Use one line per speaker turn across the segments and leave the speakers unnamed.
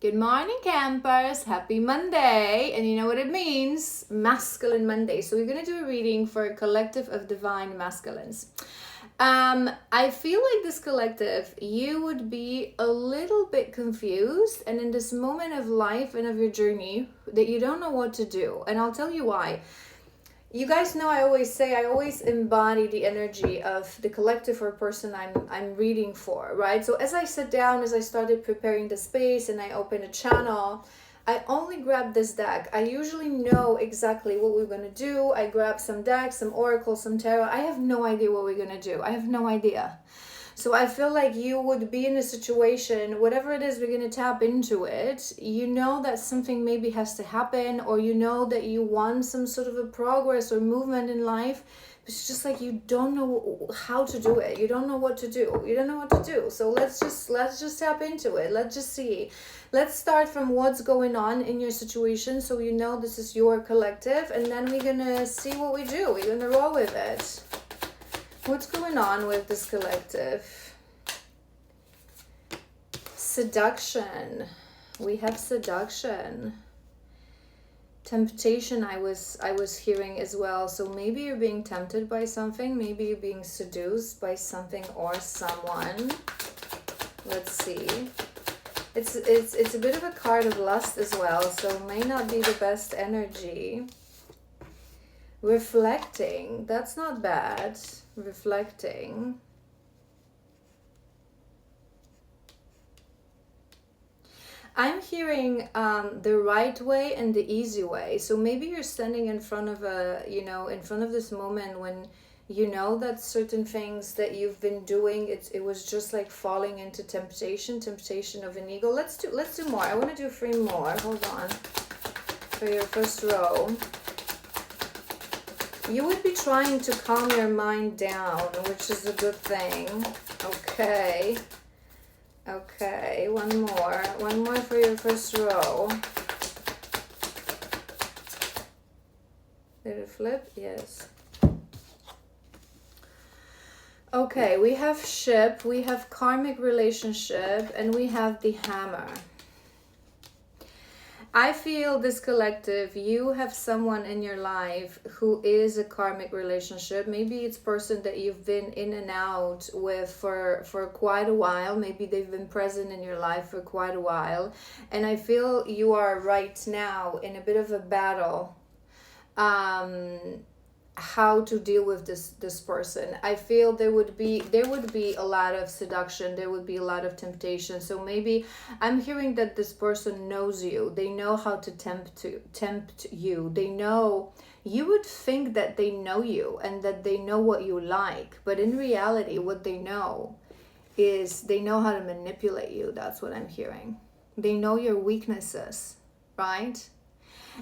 Good morning, campers. Happy Monday. And you know what it means? Masculine Monday. So we're going to do a reading for a collective of divine masculines. I feel like this collective, you would be a little bit confused and in this moment of life and of your journey that you don't know what to do. And I'll tell you why. You guys know I always embody the energy of the collective or person I'm reading for, right? So as I sat down, as I started preparing the space and I opened a channel, I only grabbed this deck. I usually know exactly what we're going to do. I grab some decks, some oracles, some tarot. I have no idea what we're going to do. I have no idea. So I feel like you would be in a situation, whatever it is, we're going to tap into it. You know that something maybe has to happen, or you know that you want some sort of a progress or movement in life. It's just like you don't know how to do it. You don't know what to do. You don't know what to do. So let's just tap into it. Let's just see. Let's start from what's going on in your situation, so you know this is your collective, and then we're going to see what we do. We're going to roll with it. What's going on with this collective? Seduction. We have seduction. Temptation I was hearing as well. So maybe you're being tempted by something. Maybe you're being seduced by something or someone. Let's see. It's a bit of a card of lust as well. So it may not be the best energy. Reflecting. That's not bad. Reflecting. I'm hearing the right way and the easy way. So maybe you're standing in front of in front of this moment when you know that certain things that you've been doing, it was just like falling into temptation of an ego. Let's do more. I want to do 3 more. Hold on. For your first row. You would be trying to calm your mind down, which is a good thing. Okay. Okay, one more. One more for your first row. Did it flip? Yes. Okay, we have ship, we have karmic relationship, and we have the hammer. I feel this collective, you have someone in your life who is a karmic relationship. Maybe it's a person that you've been in and out with for quite a while. Maybe they've been present in your life for quite a while. And I feel you are right now in a bit of a battle. How to deal with this person. I feel there would be a lot of seduction, there would be a lot of temptation. So maybe I'm hearing that this person knows you. They know how to tempt you. They know, you would think that they know you and that they know what you like, but in reality what they know is they know how to manipulate you. That's what I'm hearing. They know your weaknesses, right?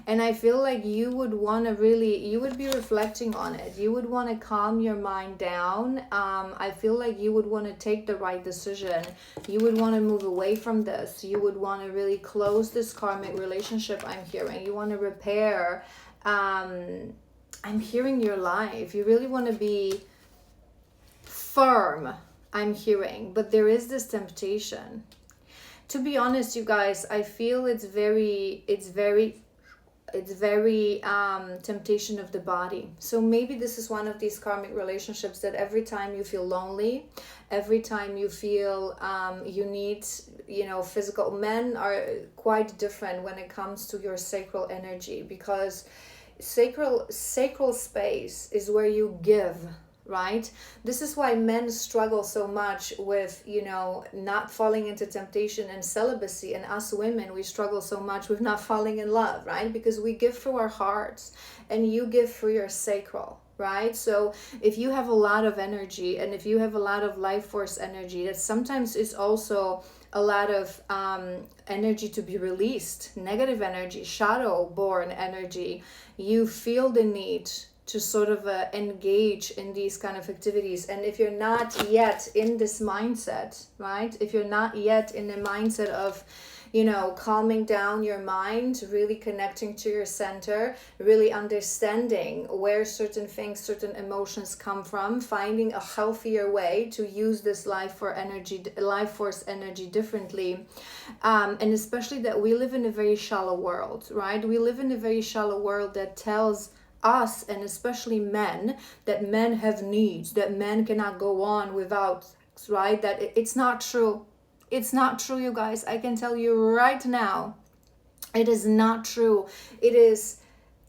And I feel like you would want to you would be reflecting on it. You would want to calm your mind down. I feel like you would want to take the right decision. You would want to move away from this. You would want to really close this karmic relationship, I'm hearing. You want to repair. I'm hearing your life. You really want to be firm, I'm hearing. But there is this temptation. To be honest, you guys, I feel it's very temptation of the body. So maybe this is one of these karmic relationships that every time you feel lonely, every time you feel you need, physical. Men are quite different when it comes to your sacral energy, because sacral space is where you give, right? This is why men struggle so much with, not falling into temptation and celibacy. And us women, we struggle so much with not falling in love, right? Because we give through our hearts and you give through your sacral, right? So if you have a lot of energy and if you have a lot of life force energy, that sometimes is also a lot of energy to be released, negative energy, shadow born energy. You feel the need to sort of engage in these kind of activities. And if you're not yet in this mindset, right? If you're not yet in the mindset of, calming down your mind, really connecting to your center, really understanding where certain things, certain emotions come from, finding a healthier way to use this life force energy differently. And especially that we live in a very shallow world, right? We live in a very shallow world that tells us, and especially men, that men have needs, that men cannot go on without sex, right? That it's not true. It's not true, you guys. I can tell you right now, it is not true. It is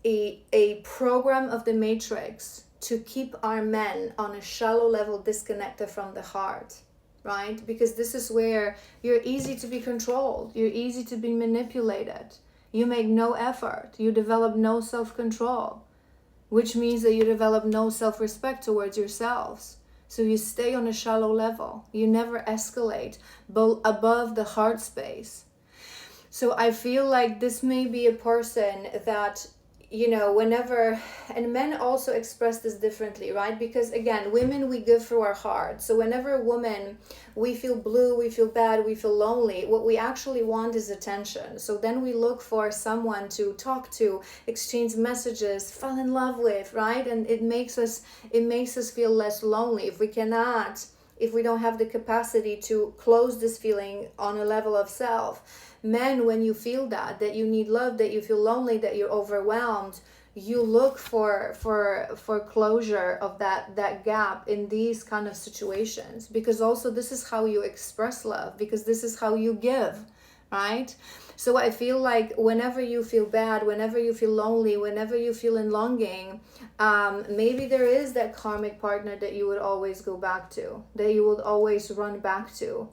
a program of the Matrix to keep our men on a shallow level, disconnected from the heart, right? Because this is where you're easy to be controlled. You're easy to be manipulated. You make no effort. You develop no self-control, which means that you develop no self-respect towards yourselves. So you stay on a shallow level. You never escalate above the heart space. So I feel like this may be a person that, whenever, and men also express this differently, right? Because again, women, we give through our heart. So whenever a woman, we feel blue, we feel bad, we feel lonely, what we actually want is attention. So then we look for someone to talk to, exchange messages, fall in love with, right? And it makes us feel less lonely. If we don't have the capacity to close this feeling on a level of self. Men, when you feel that you need love, that you feel lonely, that you're overwhelmed, you look for closure of that gap in these kind of situations, because also this is how you express love, because this is how you give, right? So I feel like whenever you feel bad, whenever you feel lonely, whenever you feel in longing, maybe there is that karmic partner that you would always go back to, that you would always run back to,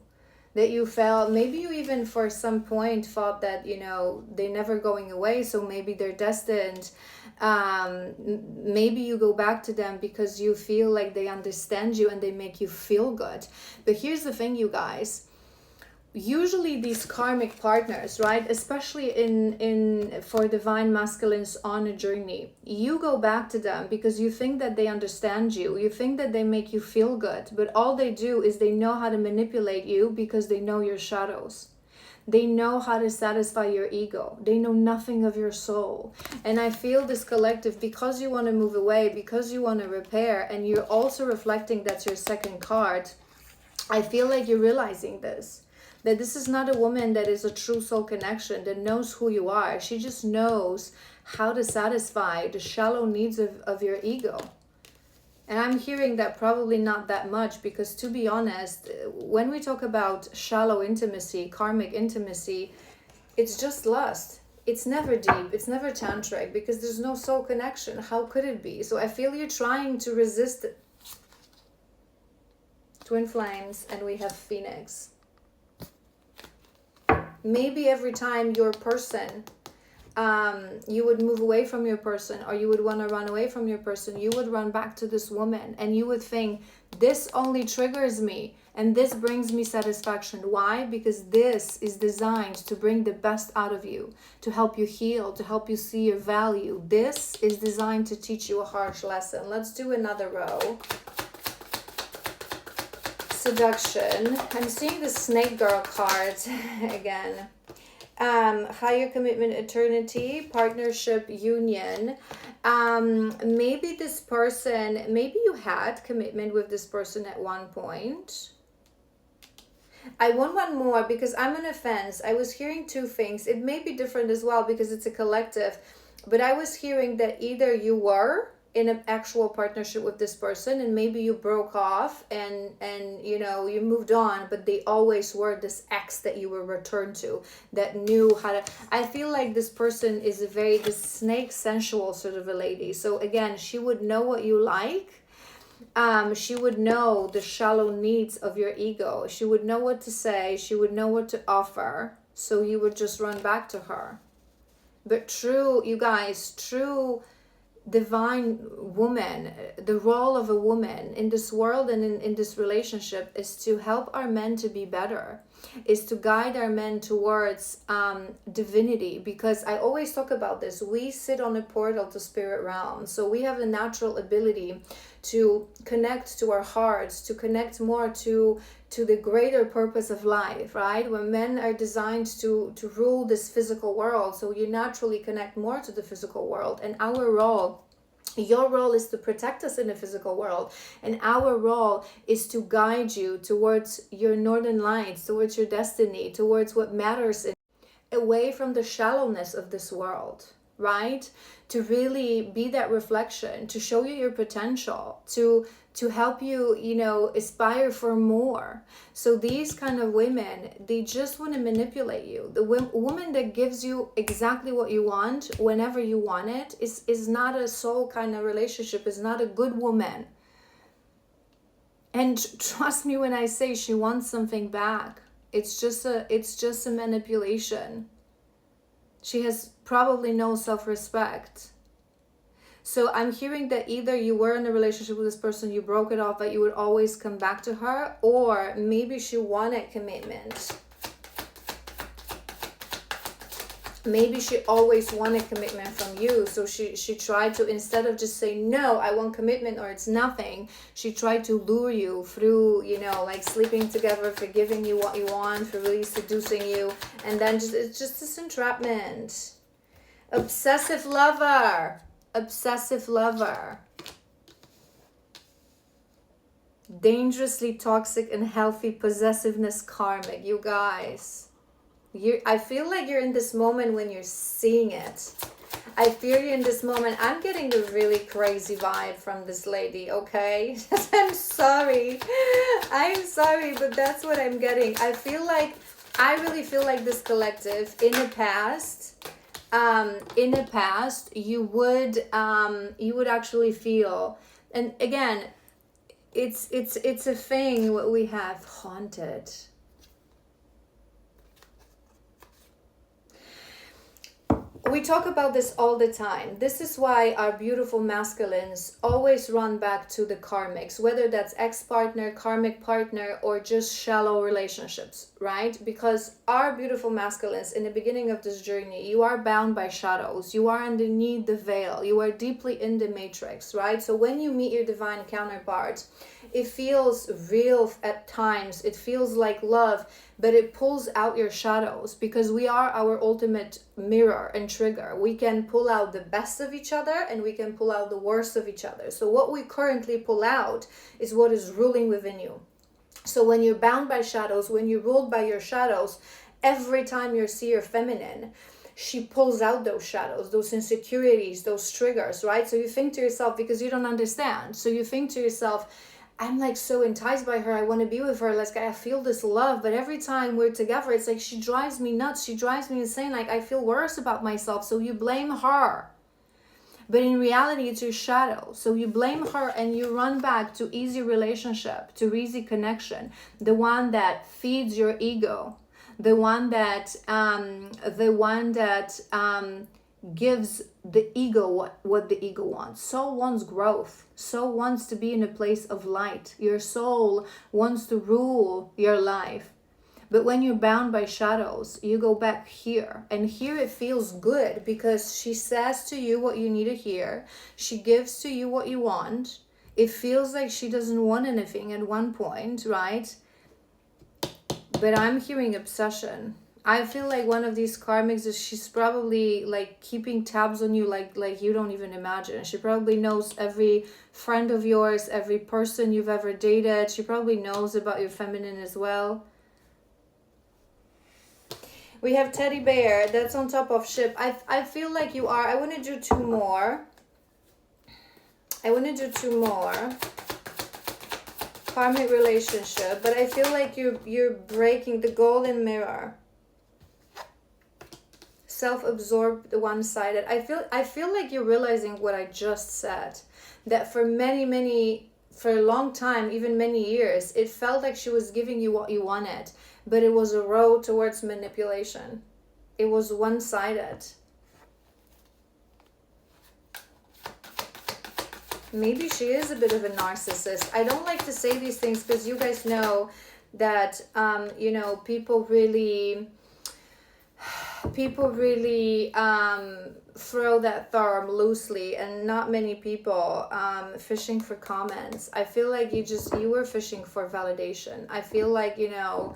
that you felt, maybe you even for some point thought that, they're never going away, so maybe they're destined. Maybe you go back to them because you feel like they understand you and they make you feel good. But here's the thing, you guys. Usually these karmic partners, right, especially for divine masculines on a journey, you go back to them because you think that they understand you, you think that they make you feel good, but all they do is they know how to manipulate you because they know your shadows. They know how to satisfy your ego. They know nothing of your soul. And I feel this collective, because you want to move away, because you want to repair, and you're also reflecting that's your second card, I feel like you're realizing this. That this is not a woman that is a true soul connection, that knows who you are. She just knows how to satisfy the shallow needs of your ego. And I'm hearing that probably not that much, because to be honest, when we talk about shallow intimacy, karmic intimacy, it's just lust. It's never deep. It's never tantric, because there's no soul connection. How could it be? So I feel you're trying to resist it. Twin flames, and we have Phoenix. Maybe every time your person, you would move away from your person, or you would want to run away from your person, you would run back to this woman and you would think, this only triggers me and this brings me satisfaction. Why? Because this is designed to bring the best out of you, to help you heal, to help you see your value. This is designed to teach you a harsh lesson. Let's do another row. Seduction. I'm seeing the snake girl card again. Higher commitment, eternity, partnership, union. Maybe this person, maybe you had commitment with this person at one point. I want one more because I'm on a fence. I was hearing two things. It may be different as well because it's a collective, but I was hearing that either you were in an actual partnership with this person and maybe you broke off and you moved on, but they always were this ex that you were returned to, that knew how to. I feel like this person is this snake sensual sort of a lady. So again, she would know what you like. She would know the shallow needs of your ego. She would know what to say. She would know what to offer. So you would just run back to her. But true, you guys, true divine woman, the role of a woman in this world and in this relationship is to help our men to be better. is to guide our men towards divinity, because I always talk about this. We sit on a portal to spirit realm, so we have a natural ability to connect to our hearts, to connect more to the greater purpose of life, right? When men are designed to rule this physical world, so you naturally connect more to the physical world. And our role, your role, is to protect us in the physical world, and our role is to guide you towards your northern lights, towards your destiny, towards what matters, away from the shallowness of this world, right? To really be that reflection, to show you your potential, to help you, aspire for more. So these kind of women, they just want to manipulate you. The woman that gives you exactly what you want whenever you want it is not a soul kind of relationship, is not a good woman. And trust me when I say she wants something back. It's just a manipulation. She has probably no self-respect. So I'm hearing that either you were in a relationship with this person, you broke it off, but you would always come back to her, or maybe she wanted commitment. Maybe she always wanted commitment from you. So she tried to, instead of just saying, no, I want commitment or it's nothing, she tried to lure you through, like sleeping together, for giving you what you want, for really seducing you. And then it's just this entrapment. Obsessive lover. Obsessive lover. Dangerously toxic and healthy possessiveness karmic. You guys. I feel like you're in this moment when you're seeing it. I feel you in this moment. I'm getting a really crazy vibe from this lady, okay? I'm sorry, but that's what I'm getting. I really feel like this collective, in the past, you would actually feel, and again, it's a thing what we have, haunted. We talk about this all the time. This is why our beautiful masculines always run back to the karmics, whether that's ex-partner, karmic partner, or just shallow relationships, right? Because our beautiful masculines, in the beginning of this journey, you are bound by shadows. You are underneath the veil. You are deeply in the matrix, right? So when you meet your divine counterpart, it feels real at times. It feels like love, but it pulls out your shadows, because we are our ultimate mirror and trigger. We can pull out the best of each other, and we can pull out the worst of each other. So what we currently pull out is what is ruling within you. So when you're bound by shadows, when you're ruled by your shadows, every time you see your feminine, she pulls out those shadows, those insecurities, those triggers, right? So you think to yourself, because you don't understand, so you think to yourself, I'm like so enticed by her, I want to be with her, like I feel this love, but every time we're together, it's like she drives me nuts, she drives me insane, like I feel worse about myself. So you blame her, but in reality it's your shadow. So you blame her and you run back to easy relationship, to easy connection, the one that feeds your ego, the one that gives the ego what the ego wants. Soul wants growth. Soul wants to be in a place of light. Your soul wants to rule your life. But when you're bound by shadows, you go back here. And here it feels good, because she says to you what you need to hear. She gives to you what you want. It feels like she doesn't want anything at one point, right? But I'm hearing obsession. I feel like one of these karmics is, she's probably like keeping tabs on you like you don't even imagine. She probably knows every friend of yours, every person you've ever dated. She probably knows about your feminine as well. We have teddy bear, that's on top of ship. I feel like you are. I want to do two more. Karmic relationship, but I feel like you're breaking the golden mirror. Self-absorbed, one-sided. I feel like you're realizing what I just said, that for a long time, even many years, it felt like she was giving you what you wanted, but it was a road towards manipulation. It was one-sided. Maybe she is a bit of a narcissist. I don't like to say these things, because you guys know that you know, people really throw that term loosely, and not many people fishing for comments. I feel like you were fishing for validation. I feel like, you know,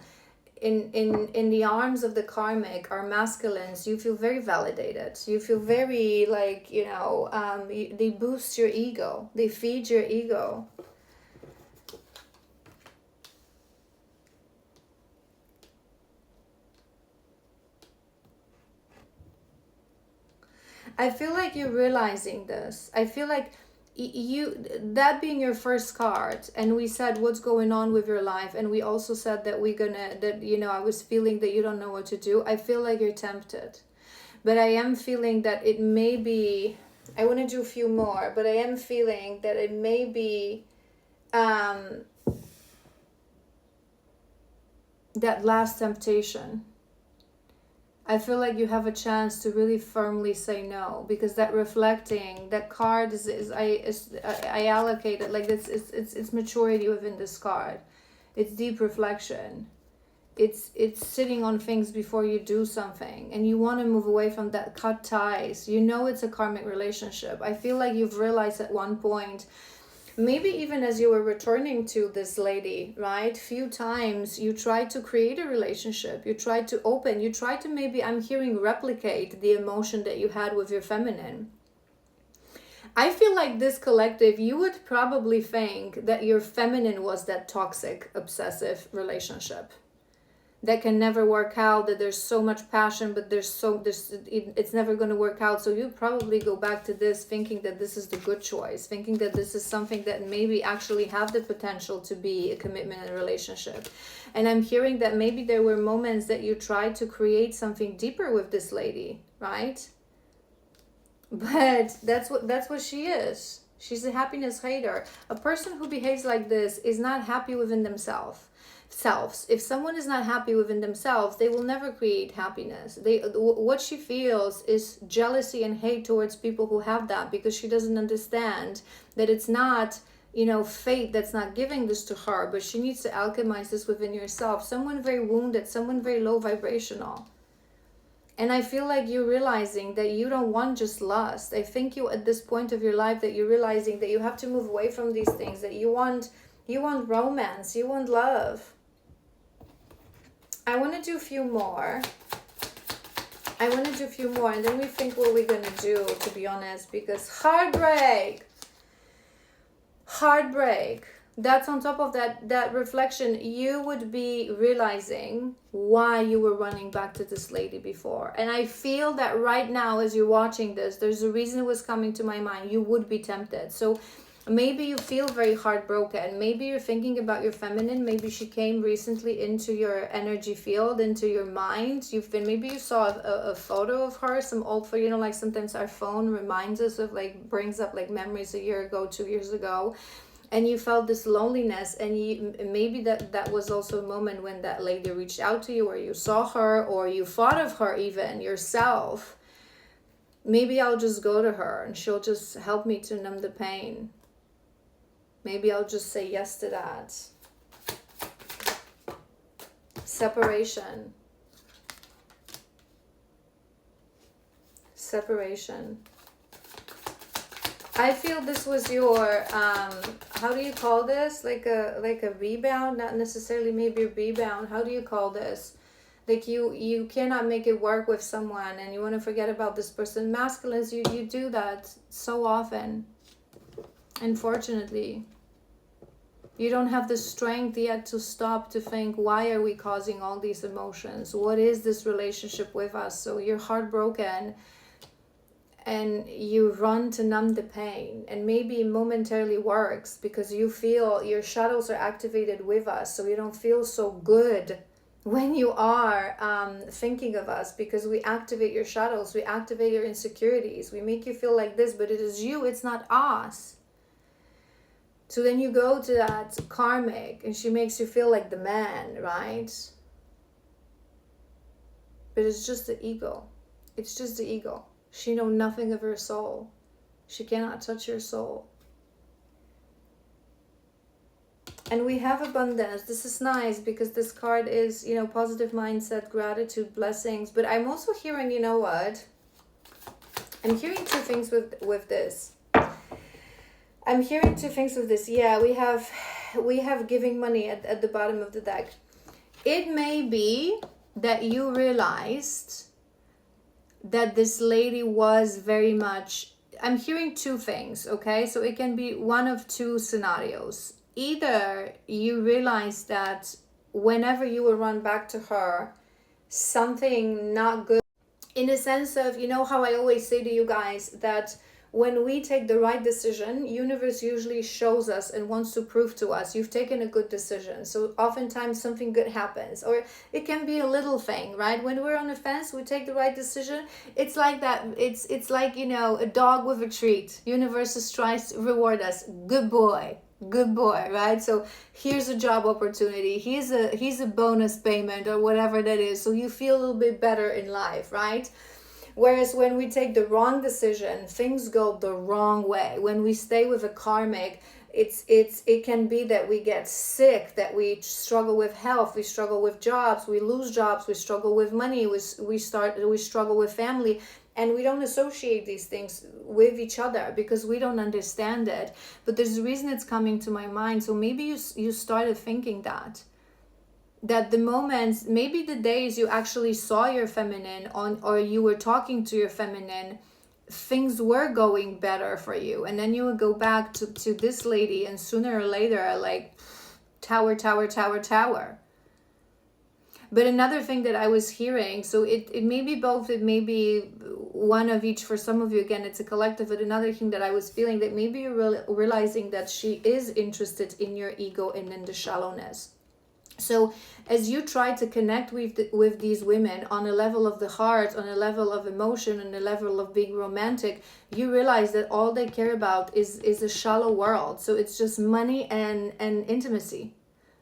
in the arms of the karmic or masculines, you feel very validated. You feel very like, you know, they boost your ego, they feed your ego. I feel like you're realizing this. I feel like you, that being your first card, and we said what's going on with your life, and we also said that that, you know, I was feeling that you don't know what to do. I feel like you're tempted, but I am feeling that it may be, I want to do a few more, but I am feeling that it may be that last temptation. I feel like you have a chance to really firmly say no, because that reflecting, that card I allocated like this. It's maturity within this card. It's deep reflection. It's sitting on things before you do something, and you want to move away from that, cut ties. You know, it's a karmic relationship. I feel like you've realized at one point, maybe even as you were returning to this lady, right? Few times you tried to create a relationship, you tried to open, you tried to, maybe I'm hearing, replicate the emotion that you had with your feminine. I feel like this collective, you would probably think that your feminine was that toxic, obsessive relationship that can never work out, that there's so much passion, but it's never going to work out. So you probably go back to this thinking that this is the good choice, thinking that this is something that maybe actually have the potential to be a commitment in a relationship. And I'm hearing that maybe there were moments that you tried to create something deeper with this lady, right? But that's what she is. She's a happiness hater. A person who behaves like this is not happy within themselves. If someone is not happy within themselves, they will never create happiness. What she feels is jealousy and hate towards people who have that, because she doesn't understand that it's not, you know, fate that's not giving this to her, but she needs to alchemize this within yourself. Someone very wounded, someone very low vibrational. And I feel like you're realizing that you don't want just lust. I think you, at this point of your life, that you're realizing that you have to move away from these things, that you want romance, you want love. I want to do a few more. And then we think what we're going to do, to be honest, because heartbreak, that's on top of that reflection. You would be realizing why you were running back to this lady before. And I feel that right now, as you're watching this, there's a reason it was coming to my mind. You would be tempted. So maybe you feel very heartbroken. Maybe you're thinking about your feminine. Maybe she came recently into your energy field, into your mind. Maybe you saw a photo of her, some old photo, you know, like sometimes our phone reminds us of, like, brings up like memories a year ago, 2 years ago. And you felt this loneliness, and maybe that was also a moment when that lady reached out to you, or you saw her, or you thought of her even yourself. Maybe I'll just go to her and she'll just help me to numb the pain. Maybe I'll just say yes to that. Separation. I feel this was your, how do you call this? Like a rebound, not necessarily maybe a rebound. How do you call this? Like you cannot make it work with someone and you want to forget about this person. Masculines, you do that so often. Unfortunately, you don't have the strength yet to stop to think, why are we causing all these emotions? What is this relationship with us? So you're heartbroken and you run to numb the pain, and maybe it momentarily works because you feel your shadows are activated with us, so you don't feel so good when you are thinking of us, because we activate your shadows, we activate your insecurities, we make you feel like this, but it is you, it's not us. So then you go to that karmic and she makes you feel like the man, right? But it's just the ego. It's just the ego. She knows nothing of her soul. She cannot touch your soul. And we have abundance. This is nice because this card is, you know, positive mindset, gratitude, blessings. But I'm also hearing, you know what? I'm hearing two things with this. I'm hearing two things with this. Yeah, we have giving money at the bottom of the deck. It may be that you realized that this lady was very much, I'm hearing two things, okay? So it can be one of two scenarios. Either you realize that whenever you will run back to her, something not good, in a sense of, you know how I always say to you guys that when we take the right decision, universe usually shows us and wants to prove to us you've taken a good decision. So oftentimes something good happens, or it can be a little thing, right? When we're on the fence, we take the right decision. It's like that. It's like, you know, a dog with a treat. Universe tries to reward us. Good boy, right? So here's a job opportunity, here's a bonus payment or whatever that is, so you feel a little bit better in life, right? Whereas when we take the wrong decision, things go the wrong way. When we stay with a karmic, it can be that we get sick, that we struggle with health, we struggle with jobs, we lose jobs, we struggle with money, we struggle with family. And we don't associate these things with each other because we don't understand it. But there's a reason it's coming to my mind. So maybe you started thinking that the moments, maybe the days you actually saw your feminine on, or you were talking to your feminine, things were going better for you. And then you would go back to this lady, and sooner or later, like tower. But another thing that I was hearing, so it may be both, it may be one of each for some of you. Again, it's a collective. But another thing that I was feeling, that maybe you're realizing that she is interested in your ego and in the shallowness. So as you try to connect with these women on a level of the heart, on a level of emotion, on a level of being romantic, you realize that all they care about is a shallow world. So it's just money and intimacy,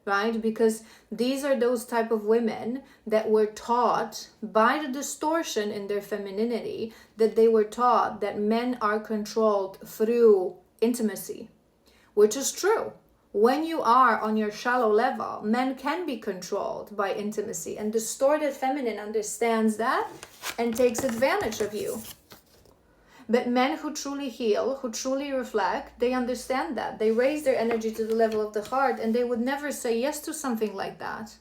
right? Because these are those type of women that were taught by the distortion in their femininity, that they were taught that men are controlled through intimacy, which is true. When you are on your shallow level, men can be controlled by intimacy, and distorted feminine understands that and takes advantage of you. But men who truly heal, who truly reflect, they understand that. They raise their energy to the level of the heart, and they would never say yes to something like that.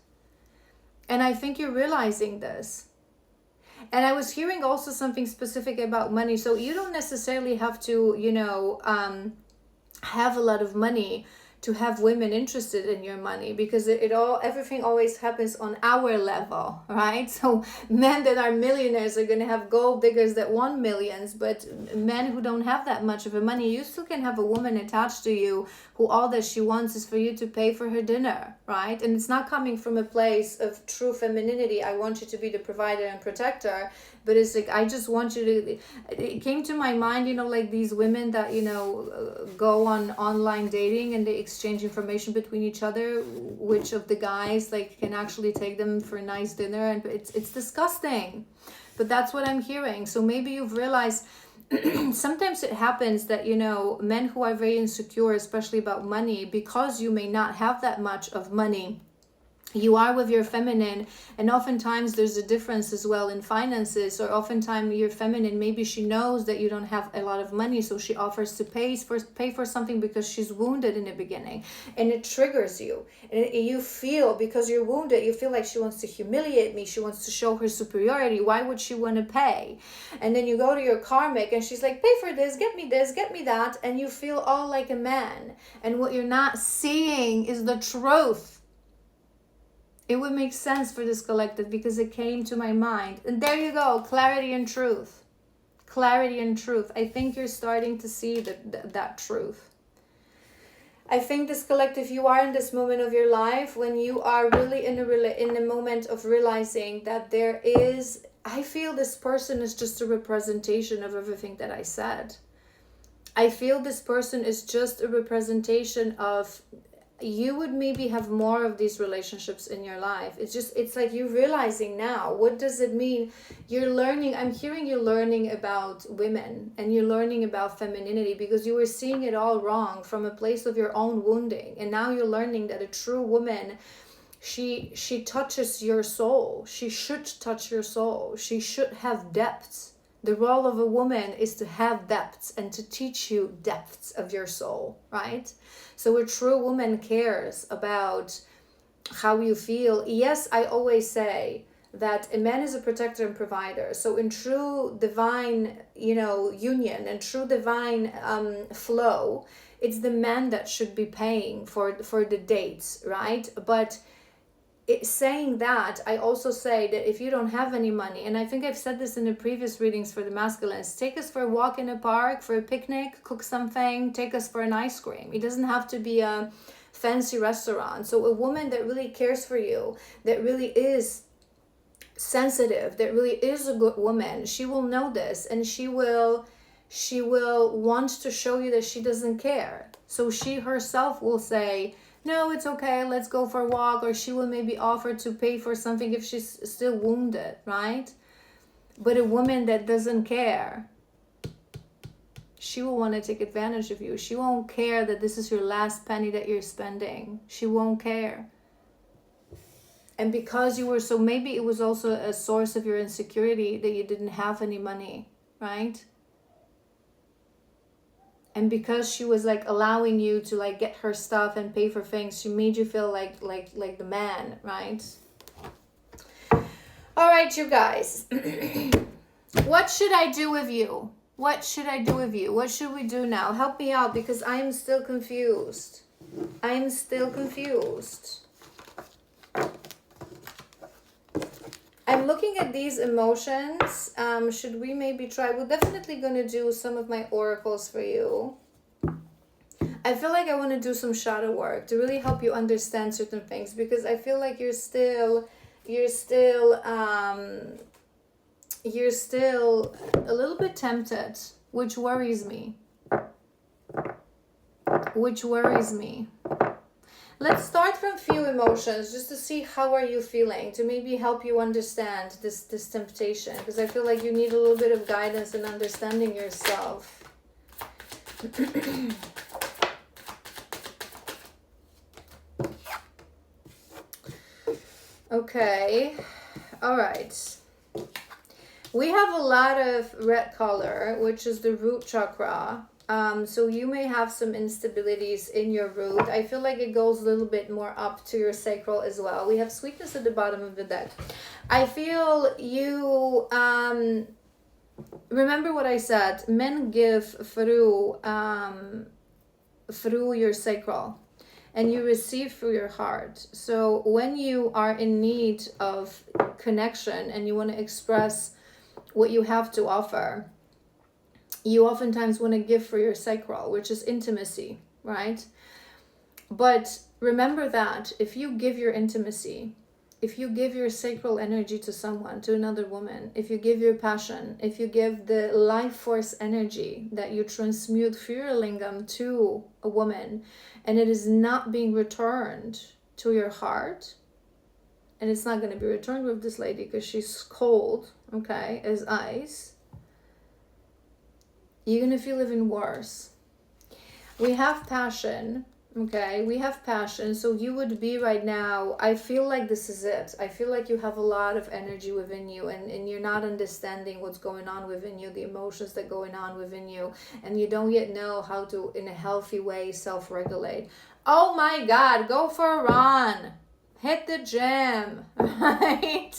And I think you're realizing this. And I was hearing also something specific about money. So you don't necessarily have to, you know, have a lot of money to have women interested in your money, because everything always happens on our level, right? So men that are millionaires are going to have gold diggers that want millions, but men who don't have that much of a money, you still can have a woman attached to you who all that she wants is for you to pay for her dinner, right? And it's not coming from a place of true femininity. I want you to be the provider and protector, but it's like, I just want you to, it came to my mind, you know, like these women that, you know, go on online dating and they exchange information between each other, which of the guys like can actually take them for a nice dinner, and it's disgusting. But that's what I'm hearing. So maybe you've realized sometimes it happens that, you know, men who are very insecure, especially about money, because you may not have that much of money, you are with your feminine, and oftentimes there's a difference as well in finances, or oftentimes your feminine, maybe she knows that you don't have a lot of money, so she offers to pay for something because she's wounded in the beginning, and it triggers you, and you feel, because you're wounded, you feel like she wants to humiliate me, she wants to show her superiority. Why would she want to pay? And then you go to your karmic and she's like, pay for this, get me that, and you feel all like a man. And what you're not seeing is the truth. It would make sense for this collective because it came to my mind. And there you go, clarity and truth. Clarity and truth. I think you're starting to see that truth. I think this collective, you are in this moment of your life when you are really in a moment of realizing that there is, I feel this person is just a representation of everything that I said. I feel this person is just a representation of you would maybe have more of these relationships in your life. It's like you're realizing now, what does it mean? You're learning, I'm hearing you learning about women, and you're learning about femininity because you were seeing it all wrong from a place of your own wounding. And now you're learning that a true woman, she touches your soul. She should touch your soul. She should have depths. The role of a woman is to have depths and to teach you depths of your soul, right? So a true woman cares about how you feel. Yes, I always say that a man is a protector and provider. So in true divine, union and true divine flow, it's the man that should be paying for the dates, right? But saying that, I also say that if you don't have any money, and I think I've said this in the previous readings for the masculines, take us for a walk in a park, for a picnic, cook something, take us for an ice cream. It doesn't have to be a fancy restaurant. So a woman that really cares for you, that really is sensitive, that really is a good woman, she will know this, and she will want to show you that she doesn't care. So she herself will say, no, it's okay, let's go for a walk, or she will maybe offer to pay for something if she's still wounded, right? But a woman that doesn't care, she will want to take advantage of you. She won't care that this is your last penny that you're spending. She won't care. And because you were so, maybe it was also a source of your insecurity that you didn't have any money, right? And because she was like allowing you to like get her stuff and pay for things, she made you feel like the man, right? All right, you guys. What should I do with you? What should I do with you? What should we do now? Help me out, because I am still confused. I am still confused. I'm looking at these emotions. Should we maybe try? We're definitely going to do some of my oracles for you. I feel like I want to do some shadow work to really help you understand certain things, because I feel like you're still a little bit tempted, which worries me. Let's start from few emotions just to see how are you feeling, to maybe help you understand this temptation, because I feel like you need a little bit of guidance in understanding yourself. Okay, all right. We have a lot of red color, which is the root chakra. So you may have some instabilities in your root. I feel like it goes a little bit more up to your sacral as well. We have sweetness at the bottom of the deck. I feel you, remember what I said, men give through your sacral, and you receive through your heart. So when you are in need of connection and you want to express what you have to offer, you oftentimes want to give for your sacral, which is intimacy, right? But remember that if you give your intimacy, if you give your sacral energy to someone, to another woman, if you give your passion, if you give the life force energy that you transmute through your lingam to a woman, and it is not being returned to your heart, and it's not going to be returned with this lady because she's cold, okay, as ice, you're going to feel even worse. We have passion, okay? We have passion. So you would be right now, I feel like this is it. I feel like you have a lot of energy within you, and you're not understanding what's going on within you, the emotions that are going on within you, and you don't yet know how to, in a healthy way, self-regulate. Oh my God, go for a run. Hit the gym, right?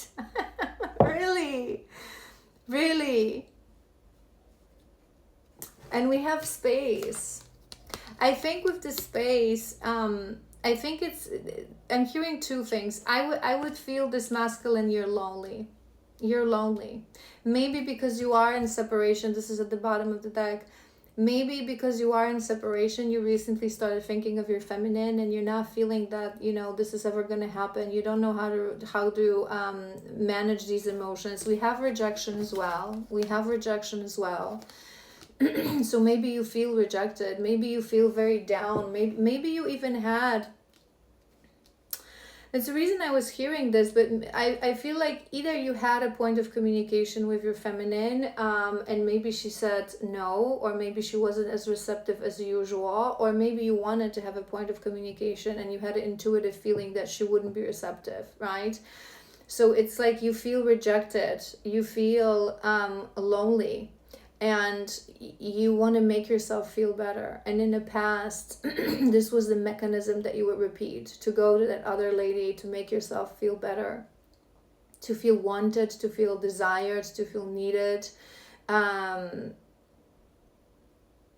Really. And we have space. I think with the space, I think I'm hearing two things. I would feel this masculine, you're lonely. Maybe because you are in separation. This is at the bottom of the deck. Maybe because you are in separation, you recently started thinking of your feminine, and you're not feeling that, this is ever going to happen. You don't know how to manage these emotions. We have rejection as well. So maybe you feel rejected. Maybe you feel very down. Maybe you even had It's the reason I was hearing this, but I feel like either you had a point of communication with your feminine, and maybe she said no, or maybe she wasn't as receptive as usual, or maybe you wanted to have a point of communication and you had an intuitive feeling that she wouldn't be receptive, right? So it's like you feel rejected, you feel lonely, and you want to make yourself feel better. And in the past, this was the mechanism that you would repeat, to go to that other lady to make yourself feel better, to feel wanted, to feel desired, to feel needed. But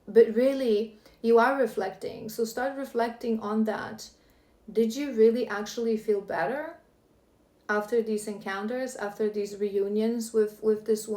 really, you are reflecting. So start reflecting on that. Did you really actually feel better after these encounters, after these reunions with this one?